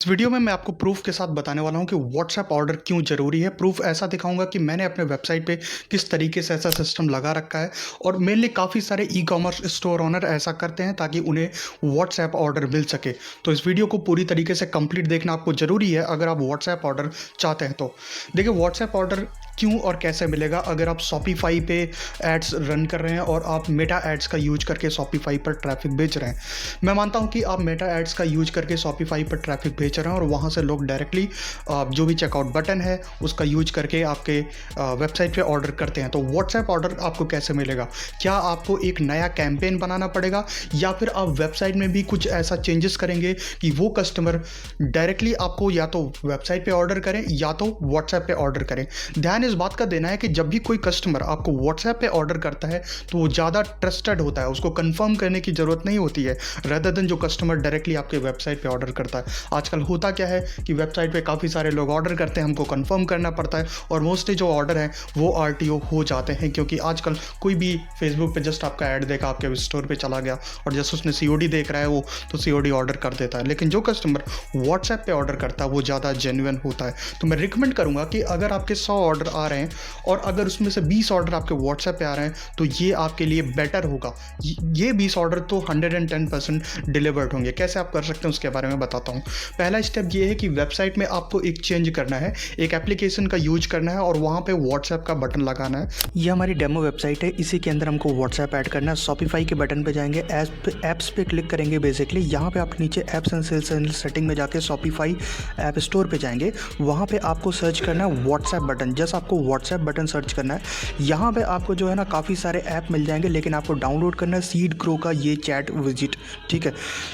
इस वीडियो में मैं आपको प्रूफ के साथ बताने वाला हूं कि व्हाट्सएप ऑर्डर क्यों ज़रूरी है। प्रूफ ऐसा दिखाऊंगा कि मैंने अपने वेबसाइट पे किस तरीके से ऐसा सिस्टम लगा रखा है और मेनली काफ़ी सारे ई कॉमर्स स्टोर ओनर ऐसा करते हैं ताकि उन्हें व्हाट्सएप ऑर्डर मिल सके। तो इस वीडियो को पूरी तरीके से कंप्लीट देखना आपको ज़रूरी है अगर आप व्हाट्सएप ऑर्डर चाहते हैं। तो देखिए, व्हाट्सएप ऑर्डर क्यों और कैसे मिलेगा। अगर आप शॉपिफाई पे एड्स रन कर रहे हैं और आप मेटा एड्स का यूज करके शॉपिफाई पर ट्रैफिक बेच रहे हैं, मैं मानता हूं कि आप मेटा एड्स का यूज करके शॉपिफाई पर ट्रैफिक बेच रहे हैं और वहां से लोग डायरेक्टली जो भी चेकआउट बटन है उसका यूज करके आपके वेबसाइट पे ऑर्डर करते हैं। तो व्हाट्सएप ऑर्डर आपको कैसे मिलेगा? क्या आपको एक नया कैंपेन बनाना पड़ेगा या फिर आप वेबसाइट में भी कुछ ऐसा चेंजेस करेंगे कि वो कस्टमर डायरेक्टली आपको या तो वेबसाइट पे ऑर्डर करें या तो व्हाट्सएप पे ऑर्डर करें? ध्यान इस बात का देना है कि जब भी कोई कस्टमर आपको व्हाट्सएप पे ऑर्डर करता है तो वो ज़्यादा ट्रस्टेड होता है, उसको कंफर्म करने की ज़रूरत नहीं होती है रेदर देन जो कस्टमर डायरेक्टली आपके वेबसाइट पे ऑर्डर करता है। आजकल होता क्या है कि वेबसाइट पे काफ़ी सारे लोग ऑर्डर करते हैं, हमको कंफर्म करना पड़ता है और मोस्टली जो ऑर्डर है वो आरटीओ हो जाते हैं, क्योंकि आजकल कोई भी फेसबुक पे जस्ट आपका ऐड देखा, आपके स्टोर पे चला गया और जस्ट उसने सीओडी देख रहा है वो तो सीओडी ऑर्डर कर देता है। लेकिन जो कस्टमर व्हाट्सएप पे ऑर्डर करता है वो ज़्यादा जेन्युइन होता है। तो मैं रिकमेंड करूँगा कि अगर आपके 100 ऑर्डर आ रहे हैं और अगर उसमें से 20 ऑर्डर आपके व्हाट्सएप पे आ रहे हैं तो ये आपके लिए बेटर होगा। ये 20 ऑर्डर तो 110% डिलीवर्ड होंगे। कैसे आप कर सकते हैं उसके बारे में बताता हूँ। पहला स्टेप ये है कि वेबसाइट में आपको एक चेंज करना है, एक एप्लीकेशन का यूज करना है और वहाँ पे व्हाट्सएप का बटन लगाना है। ये हमारी डेमो वेबसाइट है, इसी के अंदर हमको व्हाट्सएप ऐड करना है। शॉपिफाई के बटन पे जाएंगे, ऐप्स पे क्लिक करेंगे। बेसिकली यहाँ पे आप नीचे apps and sales and setting में जाके शॉपिफाई ऐप स्टोर पे जाएंगे। वहाँ पे आपको सर्च करना है व्हाट्सएप बटन। जस्ट आपको व्हाट्सएप बटन सर्च करना है। यहाँ पे आपको जो है ना काफ़ी सारे ऐप मिल जाएंगे, लेकिन आपको डाउनलोड करना है सीड क्रो का ये चैट विजिट। ठीक है,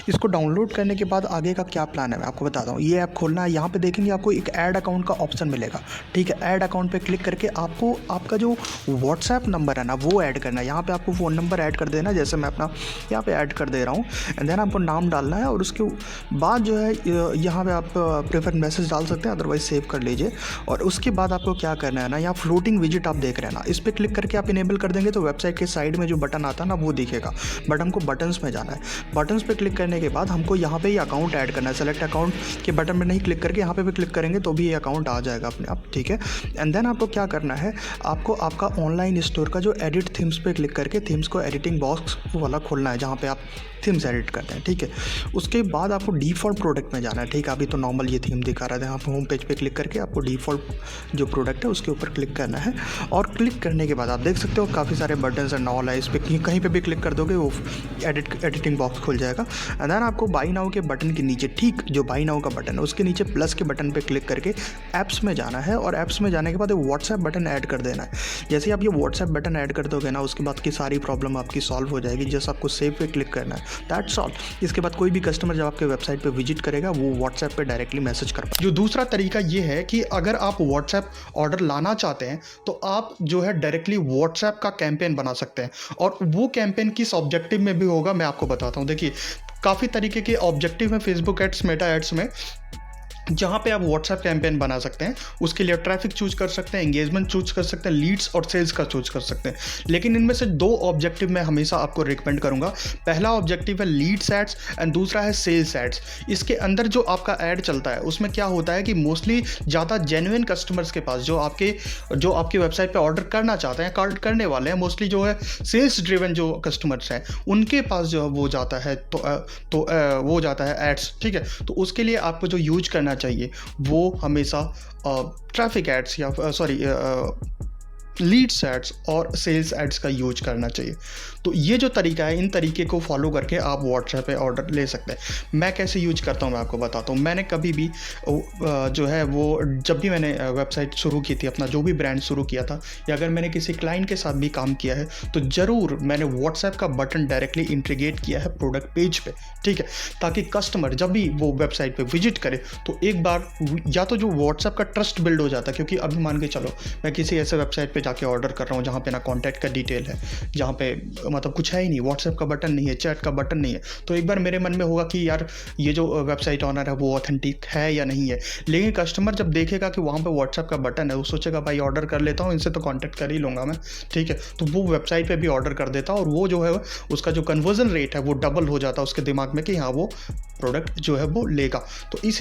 इसको डाउनलोड करने के बाद आगे का क्या प्लान है मैं आपको बताता हूँ। ये ऐप खोलना है, यहाँ पे देखेंगे आपको एक ऐड अकाउंट का ऑप्शन मिलेगा। ठीक है, ऐड अकाउंट पे क्लिक करके आपको आपका जो व्हाट्सएप नंबर है ना वो ऐड करना है। यहाँ पे आपको फ़ोन नंबर ऐड कर देना, जैसे मैं अपना यहाँ पे ऐड कर दे रहा हूँ। एंड देन आपको नाम डालना है और उसके बाद जो है यहाँ पे आप प्रेफर मैसेज डाल सकते हैं, अदरवाइज सेव कर लीजिए। और उसके बाद आपको क्या करना है ना, यहाँ फ्लोटिंग विजिट आप देख रहे हैं ना, इस पर क्लिक करके आप इनेबल कर देंगे तो वेबसाइट के साइड में जो बटन आता है ना वो दिखेगा। बट हमको बटन्स में जाना है। बटन्स पे क्लिक करने के बाद हमको यहाँ पे ये अकाउंट ऐड करना है। सेलेक्ट अकाउंट के बटन में नहीं क्लिक करके यहाँ पे भी क्लिक करेंगे तो भी ये अकाउंट आ जाएगा अपने आप। ठीक है, एंड देन आपको क्या करना है, आपको आपका ऑनलाइन स्टोर का जो एडिट थीम्स पे क्लिक करके थीम्स को एडिटिंग बॉक्स वाला खोलना है जहाँ पे आप थीम्स एडिट करते हैं। ठीक है, उसके बाद आपको डिफ़ॉल्ट प्रोडक्ट में जाना है। ठीक है, अभी तो नॉर्मल ये थीम दिखा रहा था। यहाँ पे होम पेज पे क्लिक करके आपको डिफ़ॉल्ट जो प्रोडक्ट है उसके ऊपर क्लिक करना है और क्लिक करने के बाद आप देख सकते हो काफ़ी सारे बटन्स एंड ऑल है। इस पर कहीं पे भी क्लिक कर दोगे वो एडिटिंग बॉक्स खुल जाएगा। एंड देन आपको बाई नाउ के बटन के नीचे, ठीक जो बाई नाउ का बटन है उसके नीचे प्लस के बटन पे क्लिक करके ऐप्स में जाना है और ऐप्स में जाने के बाद व्हाट्सएप बटन ऐड कर देना है। जैसे आप ये व्हाट्सएप बटन ऐड कर दोगे ना उसके बाद की सारी प्रॉब्लम आपकी सॉल्व हो जाएगी। जस्ट आपको सेव पे क्लिक करना है, दैट्स ऑल। इसके बाद कोई भी कस्टमर जब आपके वेबसाइट पे विजिट करेगा वो व्हाट्सएप पे डायरेक्टली मैसेज कर पाएगा। जो दूसरा तरीका ये है कि अगर आप व्हाट्सएप ऑर्डर लाना चाहते हैं तो आप जो है डायरेक्टली व्हाट्सएप का कैंपेन बना सकते हैं और वो कैंपेन किस ऑब्जेक्टिव में भी होगा मैं आपको बताता हूँ। देखिए, काफ़ी तरीके के ऑब्जेक्टिव हैं फेसबुक एड्स, मेटा एड्स में, जहाँ पे आप व्हाट्सएप कैंपेन बना सकते हैं। उसके लिए ट्रैफिक चूज कर सकते हैं, एंगेजमेंट चूज कर सकते हैं, लीड्स और सेल्स का चूज कर सकते हैं। लेकिन इनमें से 2 ऑब्जेक्टिव मैं हमेशा आपको रिकमेंड करूंगा। पहला ऑब्जेक्टिव है लीड्स एड्स एंड दूसरा है सेल्स एड्स। इसके अंदर जो आपका ऐड चलता है उसमें क्या होता है कि मोस्टली ज़्यादा जेन्युइन कस्टमर्स के पास जो आपकी वेबसाइट पर ऑर्डर करना चाहते हैं, करने वाले हैं, मोस्टली जो है सेल्स ड्रिवन जो कस्टमर्स हैं उनके पास जो वो जाता है तो वो जाता है एड्स। ठीक है, तो उसके लिए आपको जो यूज करना चाहिए वो हमेशा ट्रैफिक एड्स या लीड्स एड्स और सेल्स एड्स का यूज करना चाहिए। तो ये जो तरीका है, इन तरीके को फॉलो करके आप व्हाट्सएप पे ऑर्डर ले सकते हैं। मैं कैसे यूज करता हूँ मैं आपको बताता हूँ। मैंने कभी भी जो है वो जब भी मैंने वेबसाइट शुरू की थी, अपना जो भी ब्रांड शुरू किया था या अगर मैंने किसी क्लाइंट के साथ भी काम किया है तो ज़रूर मैंने व्हाट्सएप का बटन डायरेक्टली इंटीग्रेट किया है प्रोडक्ट पेज पे। ठीक है, ताकि कस्टमर जब भी वो वेबसाइट पे विजिट करे तो एक बार या तो जो व्हाट्सएप का ट्रस्ट बिल्ड हो जाता है, क्योंकि अभी मान के चलो मैं किसी ऐसे वेबसाइट पे जाके ऑर्डर कर रहा हूँ जहाँ पे ना कॉन्टैक्ट का डिटेल है, जहाँ पे मतलब कुछ है ही नहीं, व्हाट्सएप का बटन नहीं है, चैट का बटन नहीं है, तो एक बार मेरे मन में होगा कि यार ये जो वेबसाइट ऑनर है वो ऑथेंटिक है या नहीं है। लेकिन कस्टमर जब देखेगा कि वहाँ पे व्हाट्सएप का बटन है वो सोचेगा भाई ऑर्डर कर लेता हूँ, इनसे तो कॉन्टैक्ट कर ही लूँगा मैं। ठीक है, तो वो वेबसाइट पर भी ऑर्डर कर देता और वो जो है उसका जो कन्वर्जन रेट है वो डबल हो जाता है उसके दिमाग में कि हाँ वो प्रोडक्ट जो है वो लेगा। तो इस